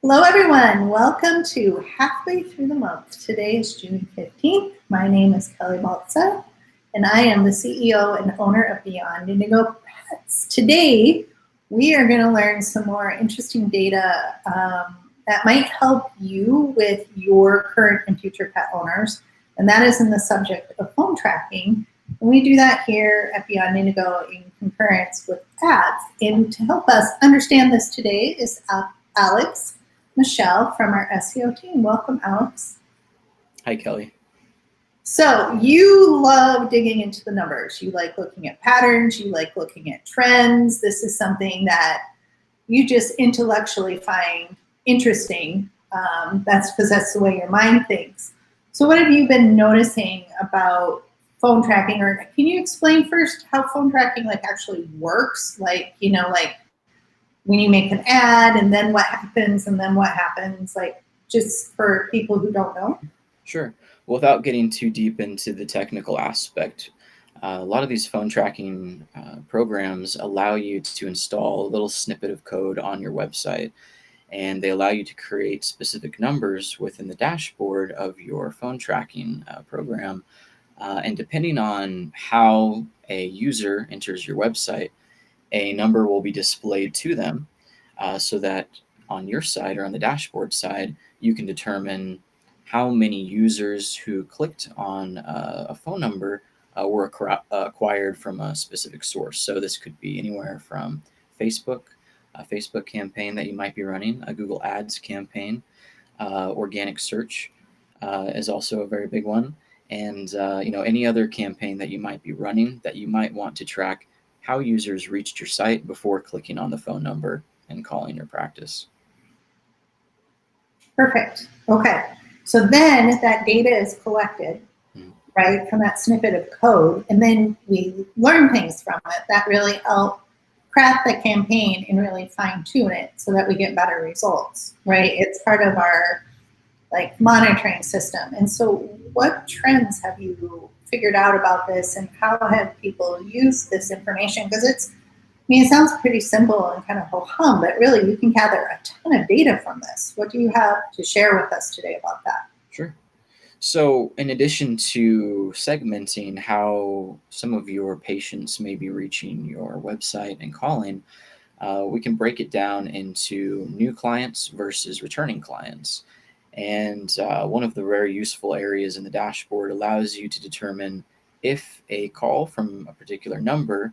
Hello, everyone. Welcome to Halfway Through the Month. Today is June 15th. My name is Kelly Baltzell, and I am the CEO and owner of Beyond Indigo Pets. Today, we are going to learn some more interesting data that might help you with your current and future pet owners, and that is in the subject of phone tracking. And we do that here at Beyond Indigo in concurrence with ads. And to help us understand this today is Alex Michel from our SEO team. Welcome, Alex. Hi, Kelly. So you love digging into the numbers. You like looking at patterns. You like looking at trends. This is something that you just intellectually find interesting. That's because that's the way your mind thinks. So what have you been noticing about phone tracking? Or can you explain first how phone tracking actually works? When you make an ad and then what happens, just for people who don't know? Sure. Without getting too deep into the technical aspect, a lot of these phone tracking programs allow you to install a little snippet of code on your website, and they allow you to create specific numbers within the dashboard of your phone tracking program. And depending on how a user enters your website, a number will be displayed to them so that on your side or on the dashboard side, you can determine how many users who clicked on a phone number were acquired from a specific source. So this could be anywhere from Facebook, a Facebook campaign that you might be running, a Google Ads campaign, organic search is also a very big one, and any other campaign that you might be running that you might want to track how users reached your site before clicking on the phone number and calling your practice. Perfect. Okay. So then that data is collected, right, from that snippet of code, and then we learn things from it that really help craft the campaign and really fine tune it so that we get better results, right? It's part of our monitoring system. And so what trends have you figured out about this, and how have people used this information? Because it sounds pretty simple and kind of ho-hum, but really you can gather a ton of data from this. What do you have to share with us today about that? Sure. So in addition to segmenting how some of your patients may be reaching your website and calling, we can break it down into new clients versus returning clients. And one of the very useful areas in the dashboard allows you to determine if a call from a particular number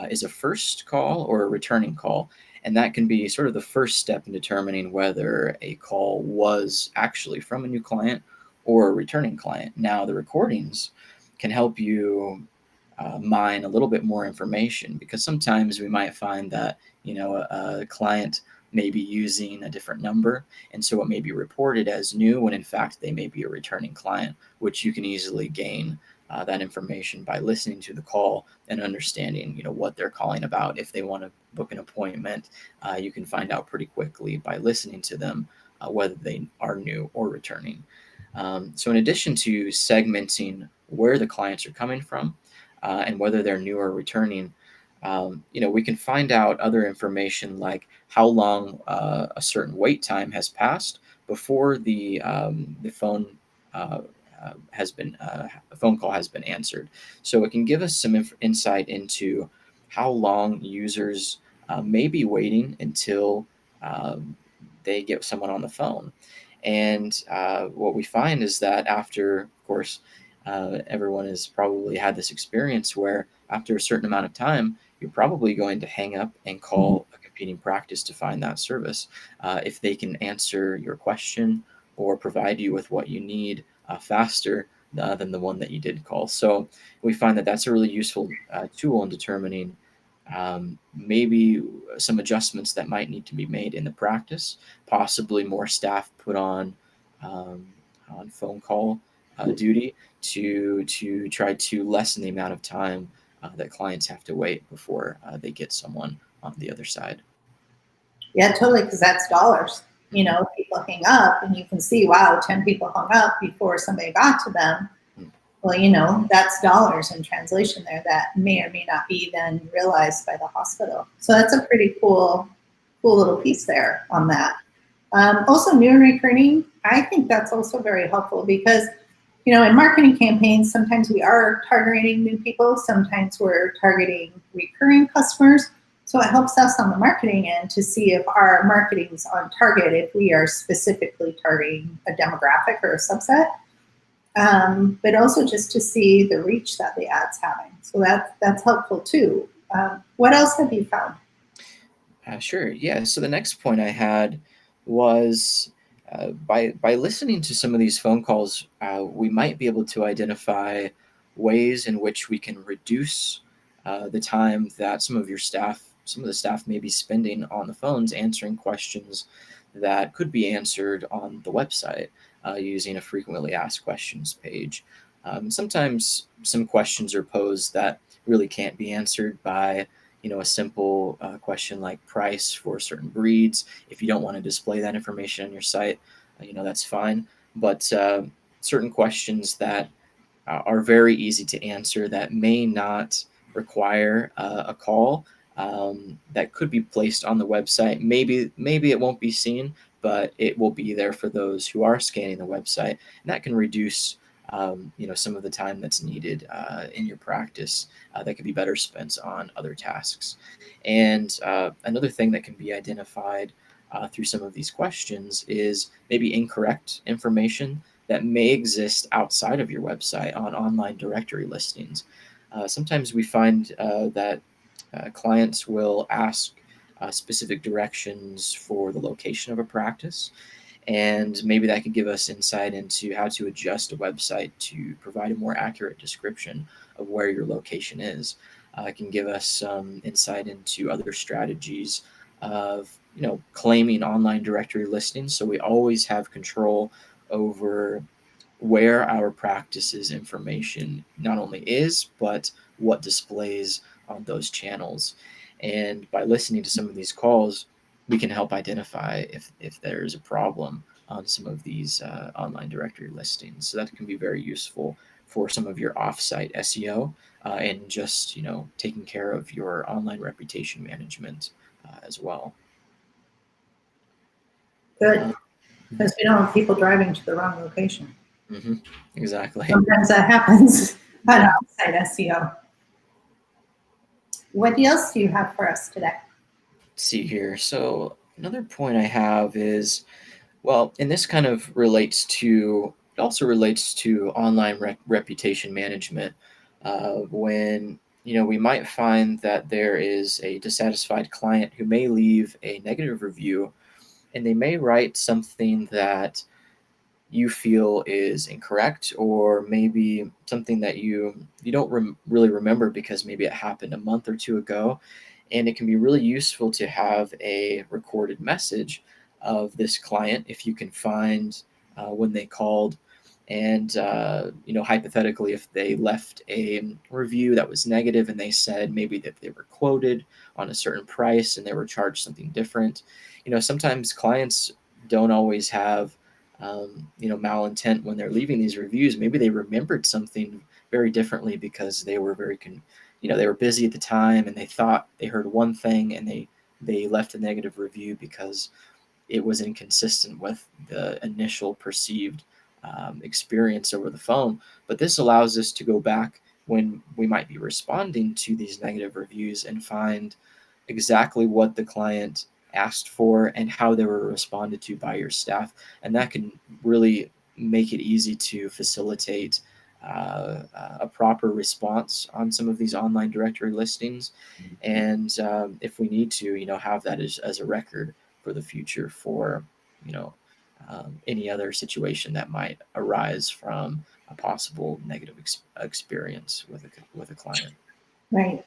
is a first call or a returning call. And that can be sort of the first step in determining whether a call was actually from a new client or a returning client. Now, the recordings can help you mine a little bit more information, because sometimes we might find that a client may be using a different number, and so it may be reported as new when in fact they may be a returning client, which you can easily gain that information by listening to the call and understanding what they're calling about. If they want to book an appointment, you can find out pretty quickly by listening to them whether they are new or returning. So in addition to segmenting where the clients are coming from and whether they're new or returning, we can find out other information like how long a certain wait time has passed before the phone a phone call has been answered. So it can give us some insight into how long users may be waiting until they get someone on the phone. And what we find is that after, of course, everyone has probably had this experience where after a certain amount of time, you're probably going to hang up and call a competing practice to find that service. If they can answer your question or provide you with what you need faster than the one that you did call. So we find that that's a really useful tool in determining maybe some adjustments that might need to be made in the practice, possibly more staff put on phone call duty to try to lessen the amount of time that clients have to wait before they get someone on the other side. Yeah, totally, because that's dollars. People hang up and you can see, wow, 10 people hung up before somebody got to them. Well, that's dollars in translation there that may or may not be then realized by the hospital. So that's a pretty cool little piece there on that. Also, new and recurring, I think that's also very helpful because, in marketing campaigns, sometimes we are targeting new people, sometimes we're targeting recurring customers. So it helps us on the marketing end to see if our marketing is on target, if we are specifically targeting a demographic or a subset, but also just to see the reach that the ad's having. So that's helpful too. What else have you found? Sure. Yeah. So the next point I had was by listening to some of these phone calls, we might be able to identify ways in which we can reduce the time that some of the staff may be spending on the phones answering questions that could be answered on the website using a frequently asked questions page. Sometimes some questions are posed that really can't be answered by a simple question like price for certain breeds. If you don't want to display that information on your site, that's fine. But certain questions that are very easy to answer that may not require a call that could be placed on the website. Maybe it won't be seen, but it will be there for those who are scanning the website, and that can reduce some of the time that's needed in your practice that could be better spent on other tasks. And another thing that can be identified through some of these questions is maybe incorrect information that may exist outside of your website on online directory listings. Sometimes we find that clients will ask specific directions for the location of a practice, and maybe that could give us insight into how to adjust a website to provide a more accurate description of where your location is. It can give us some insight into other strategies of claiming online directory listings, so we always have control over where our practice's information not only is, but what displays on those channels. And by listening to some of these calls, we can help identify if there's a problem on some of these online directory listings. So that can be very useful for some of your offsite SEO and just taking care of your online reputation management as well. Good, because we don't have people driving to the wrong location. Mm-hmm. Exactly. Sometimes that happens on outside SEO. What else do you have for us today? Let's see here. So another point I have is, well, and this kind of it also relates to online reputation management. When we might find that there is a dissatisfied client who may leave a negative review, and they may write something that you feel is incorrect, or maybe something that you don't really remember because maybe it happened a month or two ago. And it can be really useful to have a recorded message of this client if you can find when they called, and hypothetically, if they left a review that was negative and they said maybe that they were quoted on a certain price and they were charged something different. Sometimes clients don't always have malintent when they're leaving these reviews. Maybe they remembered something very differently because they were they were busy at the time, and they thought they heard one thing, and they left a negative review because it was inconsistent with the initial perceived experience over the phone. But this allows us to go back when we might be responding to these negative reviews and find exactly what the client asked for and how they were responded to by your staff. And that can really make it easy to facilitate a proper response on some of these online directory listings. And if we need to, have that as a record for the future for, any other situation that might arise from a possible negative experience with a client. Right.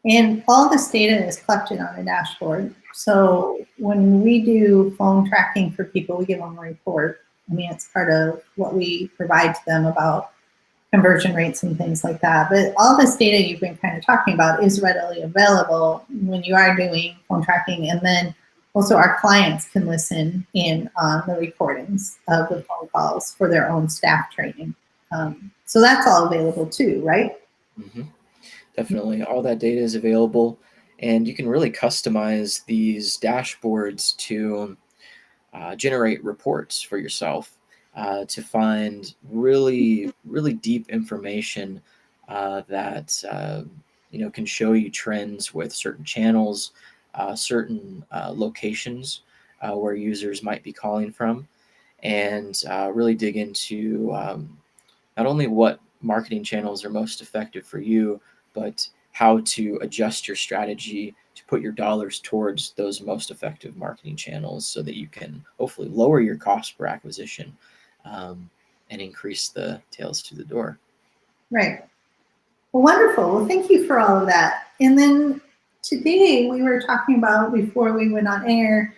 And all this data is collected on a dashboard. So when we do phone tracking for people, we give them a report. I mean, it's part of what we provide to them about conversion rates and things like that. But all this data you've been kind of talking about is readily available when you are doing phone tracking. And then also our clients can listen in on the recordings of the phone calls for their own staff training. So that's all available too, right? Mm-hmm. Definitely. All that data is available, and you can really customize these dashboards to generate reports for yourself to find really, really deep information that can show you trends with certain channels, certain locations where users might be calling from, and really dig into not only what marketing channels are most effective for you, but how to adjust your strategy to put your dollars towards those most effective marketing channels so that you can hopefully lower your cost per acquisition and increase the tails to the door. Right. Well, wonderful. Well, thank you for all of that. And then today we were talking about, before we went on air,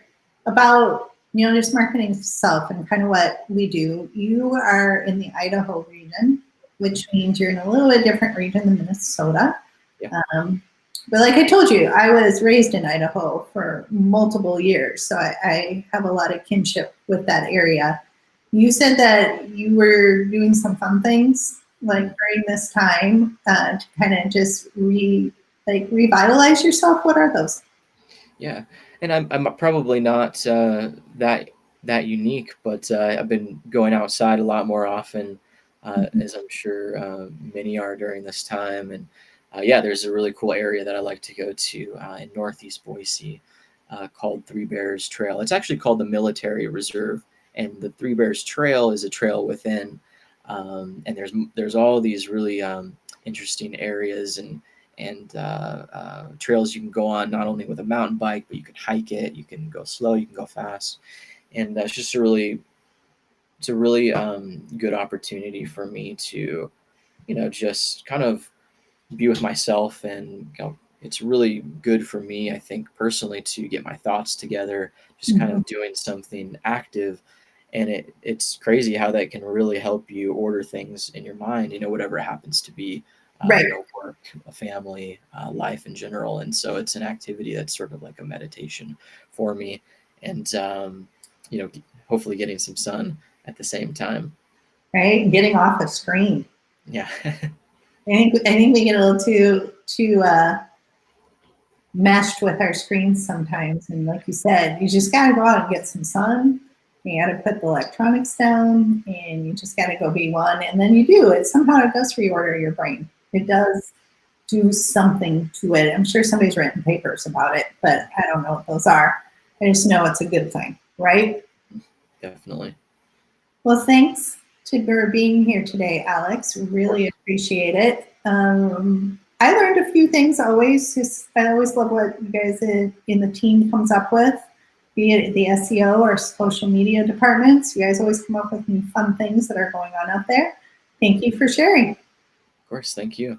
about just marketing itself and kind of what we do. You are in the Idaho region, which means you're in a little bit different region than Minnesota. Yeah. But like I told you, I was raised in Idaho for multiple years, so I have a lot of kinship with that area. You said that you were doing some fun things like during this time to kind of just revitalize yourself. What are those? Yeah, and I'm probably not that unique, but I've been going outside a lot more often, as I'm sure many are during this time. And yeah, there's a really cool area that I like to go to in Northeast Boise called Three Bears Trail. It's actually called the Military Reserve, and the Three Bears Trail is a trail within, and there's all these really interesting areas and trails you can go on, not only with a mountain bike, but you can hike it, you can go slow, you can go fast. And that's just it's a really good opportunity for me to, just kind of be with myself. And it's really good for me, I think, personally, to get my thoughts together, just kind of doing something active. And it's crazy how that can really help you order things in your mind, whatever it happens to be, Right. work, a family, life in general. And so it's an activity that's sort of like a meditation for me. And, hopefully getting some sun at the same time. Right, getting off a screen. Yeah. I think we get a little too meshed with our screens sometimes. And like you said, you just got to go out and get some sun. You got to put the electronics down, and you just got to go be one. And then you do it. Somehow it does reorder your brain. It does do something to it. I'm sure somebody's written papers about it, but I don't know what those are. I just know it's a good thing, right? Definitely. Well, thanks for being here today, Alex. Really appreciate it. I learned a few things always. I always love what you guys in the team comes up with, be it the SEO or social media departments. You guys always come up with new fun things that are going on out there. Thank you for sharing. Of course. Thank you.